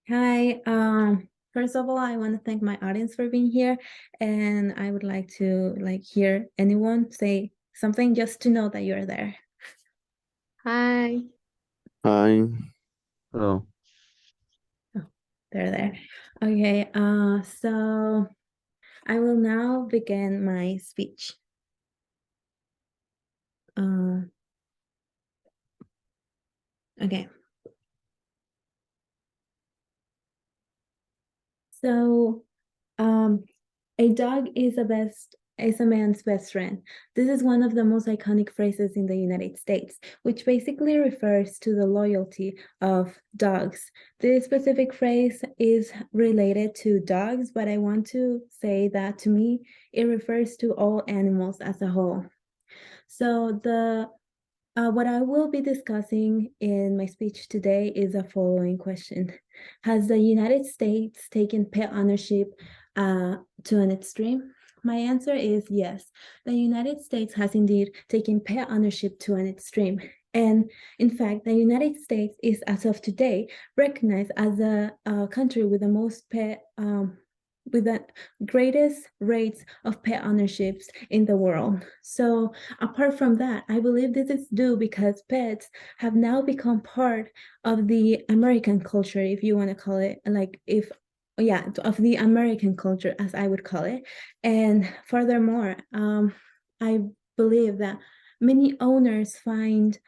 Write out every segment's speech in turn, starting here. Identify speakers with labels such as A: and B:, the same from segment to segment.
A: Hi. First of all, I want to thank my audience for being here, and I would like to hear anyone say something just to know that you're there.
B: Hi.
C: Hi. Hello.
A: Oh, they're there. Okay. So I will now begin my speech. Okay. So, a dog is a man's best friend. This is one of the most iconic phrases in the United States, which basically refers to the loyalty of dogs. This specific phrase is related to dogs, but I want to say that to me, it refers to all animals as a whole. So what I will be discussing in my speech today is the following question. Has the United States taken pet ownership to an extreme? My answer is yes. The United States has indeed taken pet ownership to an extreme. And in fact, the United States is, as of today, recognized as a country with the most with the greatest rates of pet ownerships in the world. So apart from that, I believe this is due because pets have now become part of the American culture, if you want to call it, of the American culture, as I would call it. And furthermore, I believe that many owners find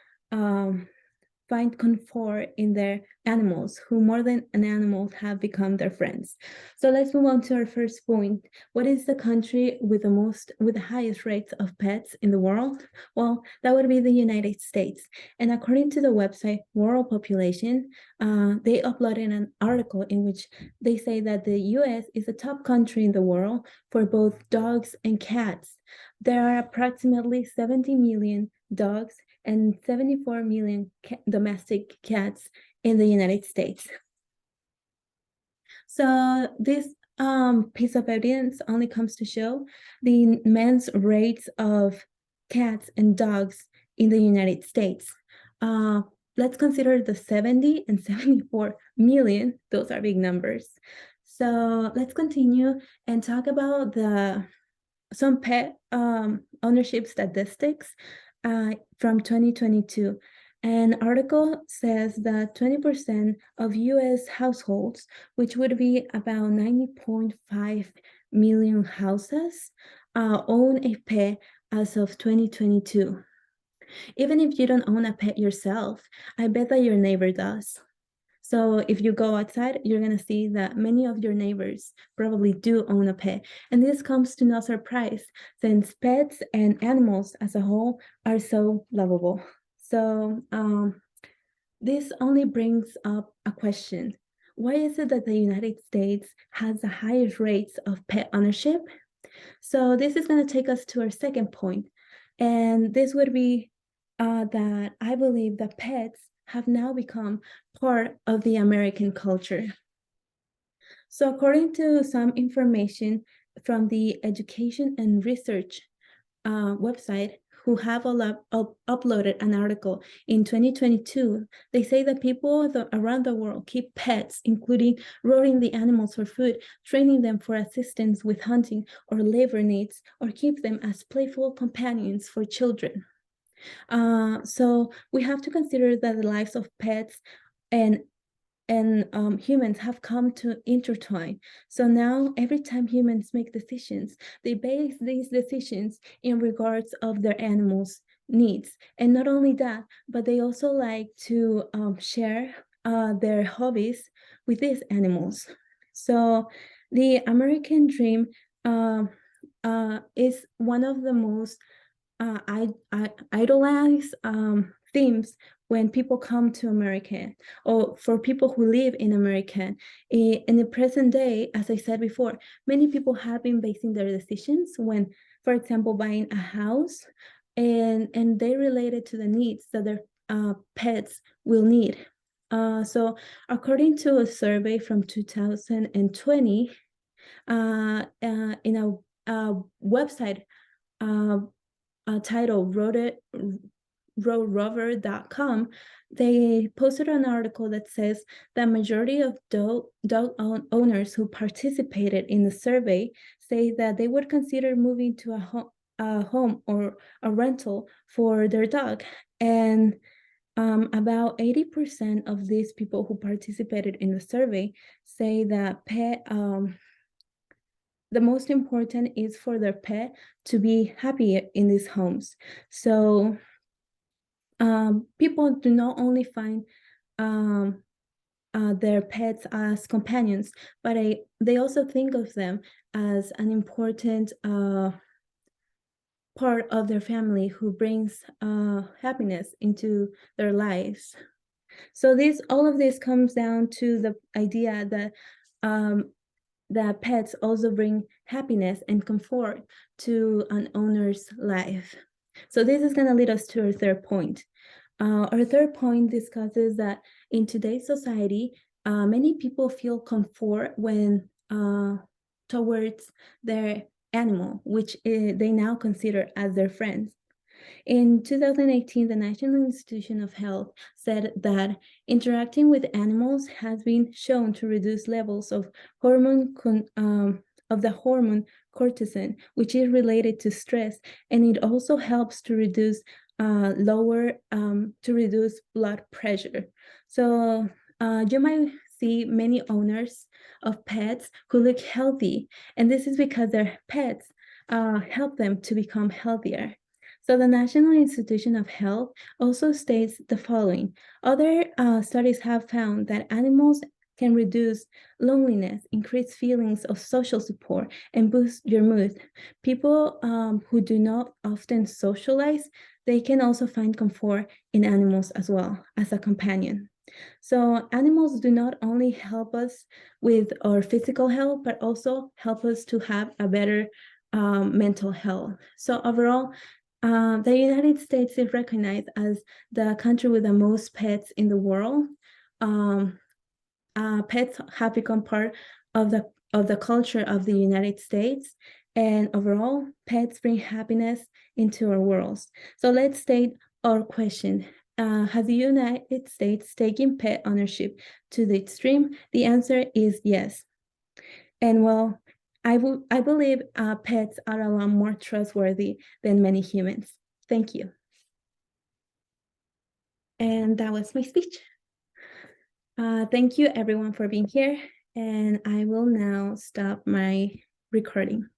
A: comfort in their animals, who more than an animal have become their friends. So let's move on to our first point. What is the country with the highest rates of pets in the world? Well, that would be the United States. And according to the website World Population, they uploaded an article in which they say that the US is the top country in the world for both dogs and cats. There are approximately 70 million dogs and 74 million domestic cats in the United States. So this piece of evidence only comes to show the immense rates of cats and dogs in the United States. Let's consider the 70 and 74 million. Those are big numbers. So let's continue and talk about some pet ownership statistics from 2022. An article says that 20% of US households, which would be about 90.5 million houses, own a pet as of 2022. Even if you don't own a pet yourself, I bet that your neighbor does. So if you go outside, you're going to see that many of your neighbors probably do own a pet. And this comes to no surprise, since pets and animals as a whole are so lovable. So this only brings up a question. Why is it that the United States has the highest rates of pet ownership? So this is going to take us to our second point. And this would be that I believe that pets have now become part of the American culture. So according to some information from the Education and Research website, who have uploaded an article in 2022, they say that people around the world keep pets, including roaring the animals for food, training them for assistance with hunting or labor needs, or keep them as playful companions for children. So we have to consider that the lives of pets and humans have come to intertwine. So now every time humans make decisions, they base these decisions in regards of their animals' needs. And not only that, but they also like to share their hobbies with these animals. So the American dream is one of the most idolized themes when people come to America, or for people who live in America. In the present day, as I said before, many people have been basing their decisions when, for example, buying a house, and they relate it to the needs that their pets will need. So according to a survey from 2020, in a website title rover.com, they posted an article that says the majority of dog owners who participated in the survey say that they would consider moving to a home or a rental for their dog. And about 80% of these people who participated in the survey say that the most important is for their pet to be happy in these homes. So people do not only find their pets as companions, but they also think of them as an important part of their family who brings happiness into their lives. So all of this comes down to the idea that that pets also bring happiness and comfort to an owner's life. So this is going to lead us to our third point. Our third point discusses that in today's society, many people feel comfort when towards their animal, which they now consider as their friends. In 2018, the National Institute of Health said that interacting with animals has been shown to reduce levels of the hormone cortisol, which is related to stress, and it also helps to reduce blood pressure. So you might see many owners of pets who look healthy, and this is because their pets help them to become healthier. So the National Institute of Health also states the following. Other studies have found that animals can reduce loneliness, increase feelings of social support, and boost your mood. People who do not often socialize, they can also find comfort in animals as well as a companion. So animals do not only help us with our physical health, but also help us to have a better mental health. So overall, the United States is recognized as the country with the most pets in the world. Pets have become part of the culture of the United States, and overall, pets bring happiness into our worlds. So let's state our question. Has the United States taken pet ownership to the extreme? The answer is yes. And well, I believe pets are a lot more trustworthy than many humans. Thank you. And that was my speech. Thank you everyone for being here. And I will now stop my recording.